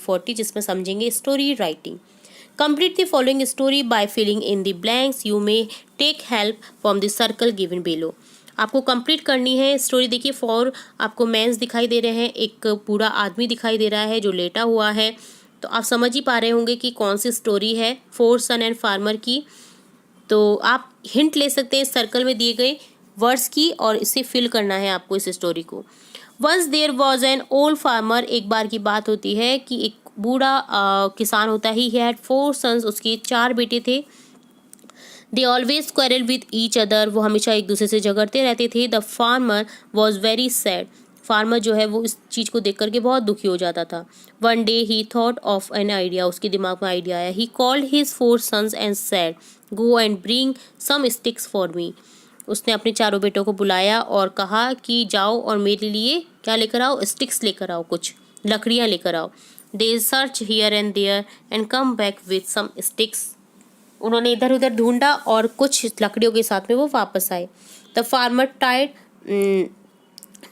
40, जिसमें समझेंगे story writing. Complete the following story by filling in the blanks, you may take help from the circle given below. आपको complete करनी है story. देखिए 4 आपको mains दिखाई दे रहे हैं, एक बूढ़ा आदमी दिखाई दे रहा है जो लेटा हुआ है, तो आप समझ ही पा रहे होंगे कि कौन सी स्टोरी है, 4 सन एंड फार्मर की। तो आप हिंट ले सकते हैं सर्कल में दिए गए वर्ड्स की और इसे फिल करना है आपको इस स्टोरी को। Once there was an old farmer, एक बार की बात होती है कि एक बूढ़ा किसान होता है। ही हैड 4 सन्स, उसके 4 बेटे थे। They always quarrel with each other, वो हमेशा एक दूसरे से झगड़ते रहते थे। The farmer was very sad, farmer जो है वो इस चीज़ को देख करके बहुत दुखी हो जाता था। One day he thought of an idea, उसके दिमाग में आइडिया आया। He called his 4 sons and said go and bring some sticks for me. उसने अपने चारों बेटों को बुलाया और कहा कि जाओ और मेरे लिए क्या लेकर आओ, स्टिक्स लेकर आओ, कुछ लकड़ियाँ लेकर आओ। They search here and there and come back with some sticks, उन्होंने इधर उधर ढूंढा और कुछ लकड़ियों के साथ में वो वापस आए। The farmer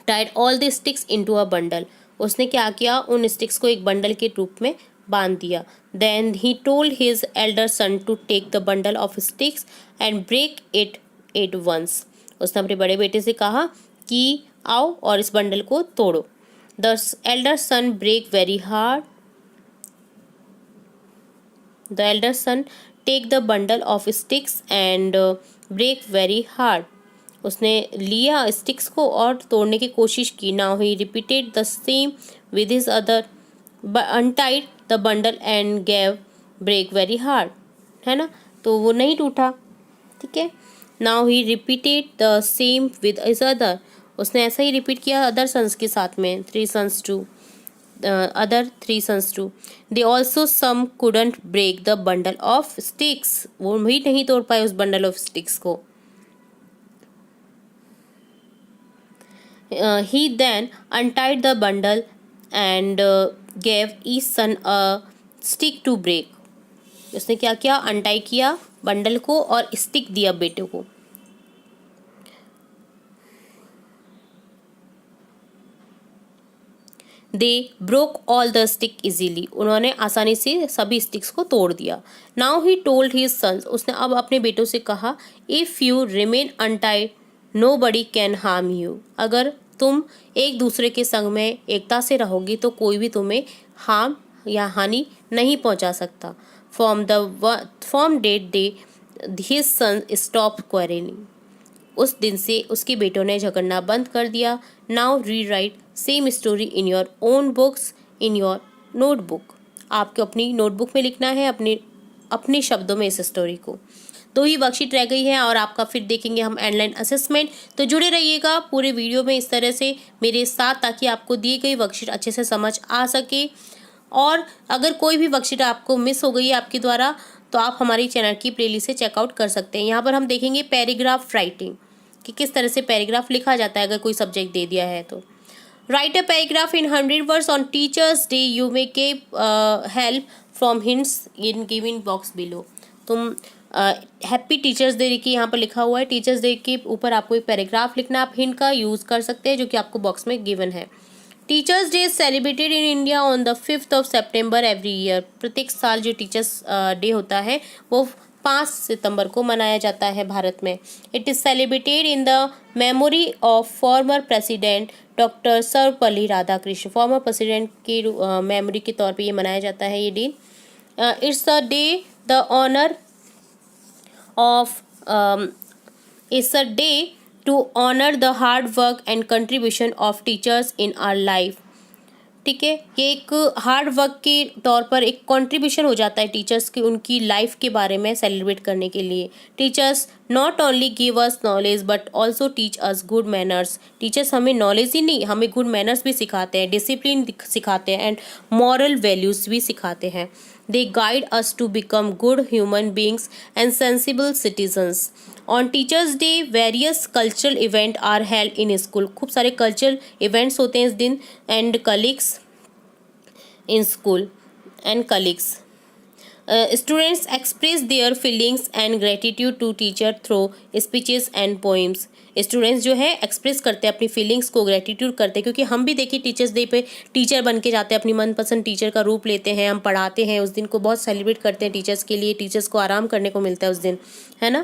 tied all the sticks into a bundle, उसने क्या किया, उन स्टिक्स को एक बंडल के रूप में बांध दिया। Then he told his elder son to take the bundle of sticks and break it at once, उसने अपने बड़े बेटे से कहा कि आओ और इस बंडल को तोड़ो। The elder son break very hard, the elder son take the bundle of sticks and break very hard, उसने लिया स्टिक्स को और तोड़ने की कोशिश की। Now he repeated the same with his other, untied the bundle and gave break very hard, है ना, तो वो नहीं टूटा। ठीक है, now he repeated the same with his other, उसने ऐसा ही रिपीट किया अदर सन्स के साथ में, 3 sons to other 3 sons too. They also some couldn't break the bundle of sticks, वो भी नहीं तोड़ पाए उस bundle of sticks को। He then untied the bundle and gave each son a stick to break. उसने क्या किया, अनटाई किया बंडल को और स्टिक दिया बेटे को। They broke all the stick easily, उन्होंने आसानी से सभी स्टिक्स को तोड़ दिया। Now he told his sons, उसने अब अपने बेटों से कहा, if you remain untied nobody can harm you, अगर तुम एक दूसरे के संग में एकता से रहोगी तो कोई भी तुम्हें हार्म या हानि नहीं पहुंचा सकता। From that day his son stop quarrelling, उस दिन से उसके बेटों ने झगड़ना बंद कर दिया। नाउ री right same story in your own books in your notebook, आपको अपनी नोटबुक में लिखना है अपने शब्दों में इस स्टोरी को। 2 ही वर्कशीट रह गई है और आपका फिर देखेंगे हम ऑनलाइन असेसमेंट। तो जुड़े रहिएगा पूरे वीडियो में इस तरह से मेरे साथ, ताकि आपको दी गई वर्कशीट अच्छे से समझ आ सके। और अगर कोई भी वर्कशीट आपको मिस हो गई है आपके द्वारा, तो आप हमारी चैनल की प्लेलिस्ट से चेकआउट कर सकते हैं। यहाँ पर हम देखेंगे पैराग्राफ राइटिंग, कि किस तरह से पैराग्राफ लिखा जाता है अगर कोई सब्जेक्ट दे दिया है तो। Right a paragraph in 100 words on teachers day, you may keep help from hints in given box below. तुम हैप्पी टीचर्स डे की यहाँ पर लिखा हुआ है, टीचर्स डे के ऊपर आपको एक पैराग्राफ लिखना, आप हिंट का यूज़ कर सकते हैं जो कि आपको बॉक्स में गिवन है। Teachers day celebrated in India on the 5th of September every year, प्रत्येक साल जो टीचर्स डे होता है वो 5 सितंबर को मनाया जाता है भारत में। It is celebrated in the memory of former president doctor Sarvepalli Radhakrishna, former president की मेमोरी के तौर पे ये मनाया जाता है ये दिन। It's a day the honour of it's a day to honour the hard work and contribution of teachers in our life. ठीक है, ये एक हार्ड वर्क के तौर पर एक कंट्रीब्यूशन हो जाता है टीचर्स की, उनकी लाइफ के बारे में सेलिब्रेट करने के लिए। Teachers not only give us knowledge but also teach us good manners, teachers हमें नॉलेज ही नहीं, हमें गुड मैनर्स भी सिखाते हैं, डिसिप्लिन सिखाते हैं एंड मॉरल वैल्यूज़ भी सिखाते हैं। They guide us to become good human beings and sensible citizens. On teachers day various cultural event are held in school, खूब सारे कल्चरल इवेंट्स होते हैं इस दिन, and colleagues in school and colleagues. Students express their feelings and gratitude to teacher through speeches and poems. Students जो है express करते हैं अपनी फीलिंग्स को, ग्रेटिट्यूड करते हैं, क्योंकि हम भी देखिए टीचर्स डे पे टीचर बन के जाते हैं, अपनी मनपसंद टीचर का रूप लेते हैं, हम पढ़ाते हैं, उस दिन को बहुत सेलिब्रेट करते हैं टीचर्स के लिए, टीचर्स को आराम करने को मिलता है उस दिन, है ना।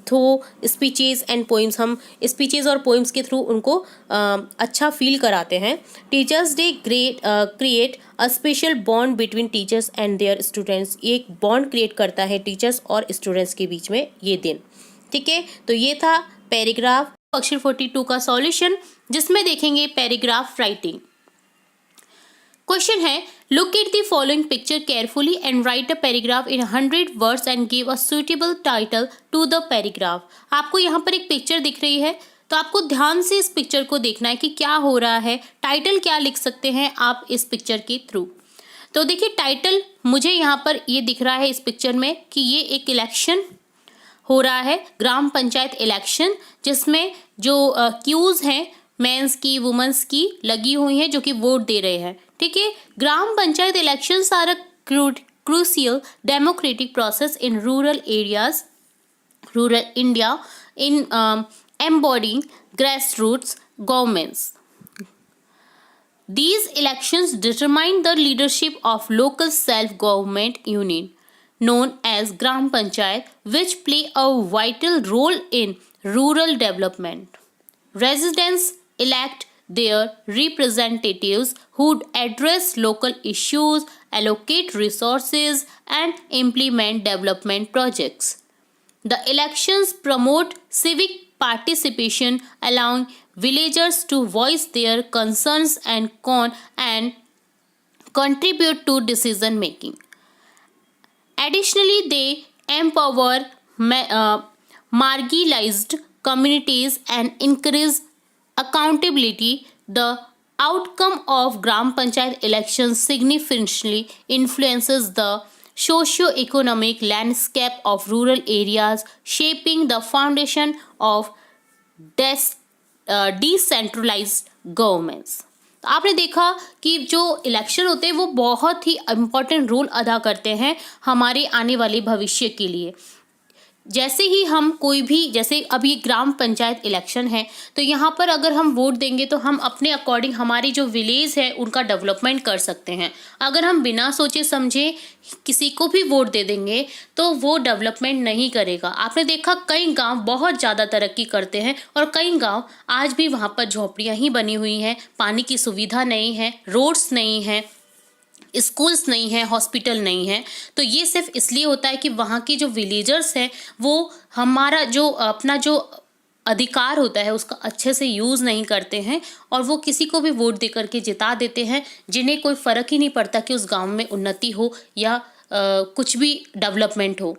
थ्रू स्पीचेस एंड पोइम्स, हम स्पीचेस और पोइम्स के थ्रू उनको अच्छा फील कराते हैं। Teachers day create a special bond between teachers and their students. ये एक बॉन्ड क्रिएट करता है टीचर्स और स्टूडेंट्स के बीच में ये दिन, ठीक है। तो ये था पैराग्राफ अक्षर 42 का सॉल्यूशन, जिसमें देखेंगे पैराग्राफ राइटिंग। क्वेश्चन है, look at the following picture carefully and write a paragraph in 100 words and give a suitable title to the paragraph. आपको यहाँ पर एक पिक्चर दिख रही है, तो आपको ध्यान से इस पिक्चर को देखना है कि क्या हो रहा है, टाइटल क्या लिख सकते हैं आप इस पिक्चर के थ्रू। तो देखिए टाइटल मुझे यहाँ पर ये दिख रहा है इस पिक्चर में कि ये एक इलेक्शन हो रहा है, ग्राम पंचायत इलेक्शन, जिसमें जो क्यूज हैं मेंस की वुमेन्स की लगी हुई हैं जो कि वोट दे रहे हैं, ठीक है। Gram panchayat elections are a crucial democratic process in rural areas, rural India, in embodying grassroots governments. These elections determine the leadership of local self-government unit known as Gram Panchayat, which play a vital role in rural development. Residents elect their representatives who address local issues, allocate resources, and implement development projects. The elections promote civic participation, allowing villagers to voice their concerns and contribute to decision making. Additionally, they empower marginalized communities and encourage accountability. The outcome of Gram Panchayat elections significantly influences the socio-economic landscape of rural areas, shaping the foundation of decentralized governments. तो आपने देखा कि जो election होते हैं वो बहुत ही important role अदा करते हैं हमारे आने वाले भविष्य के लिए। जैसे ही हम कोई भी, जैसे अब ये ग्राम पंचायत इलेक्शन है, तो यहाँ पर अगर हम वोट देंगे तो हम अपने अकॉर्डिंग हमारी जो विलेज है उनका डेवलपमेंट कर सकते हैं। अगर हम बिना सोचे समझे किसी को भी वोट दे देंगे तो वो डेवलपमेंट नहीं करेगा। आपने देखा कई गांव बहुत ज़्यादा तरक्की करते हैं और कई गांव आज भी वहाँ पर झोपड़ियाँ ही बनी हुई हैं, पानी की सुविधा नहीं है, रोड्स नहीं है, स्कूल्स नहीं है, हॉस्पिटल नहीं है। तो ये सिर्फ इसलिए होता है कि वहाँ की जो विलेजर्स हैं वो हमारा जो अपना जो अधिकार होता है उसका अच्छे से यूज़ नहीं करते हैं और वो किसी को भी वोट दे करके जिता देते हैं, जिन्हें कोई फ़र्क ही नहीं पड़ता कि उस गांव में उन्नति हो या कुछ भी डेवलपमेंट हो।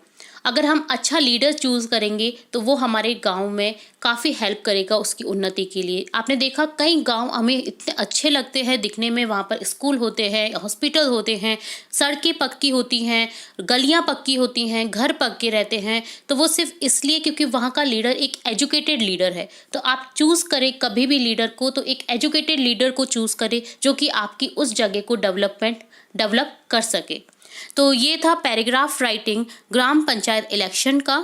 अगर हम अच्छा लीडर चूज़ करेंगे तो वो हमारे गांव में काफ़ी हेल्प करेगा उसकी उन्नति के लिए। आपने देखा कई गांव हमें इतने अच्छे लगते हैं दिखने में, वहाँ पर स्कूल होते हैं, हॉस्पिटल होते हैं, सड़कें पक्की होती हैं, गलियाँ पक्की होती हैं, घर पक्के रहते हैं, तो वो सिर्फ इसलिए क्योंकि वहाँ का लीडर एक एजुकेटेड लीडर है। तो आप चूज़ करें कभी भी लीडर को तो एक एजुकेटेड लीडर को चूज़ करें जो कि आपकी उस जगह को डेवलप कर सके। तो ये था पैराग्राफ राइटिंग ग्राम पंचायत इलेक्शन का।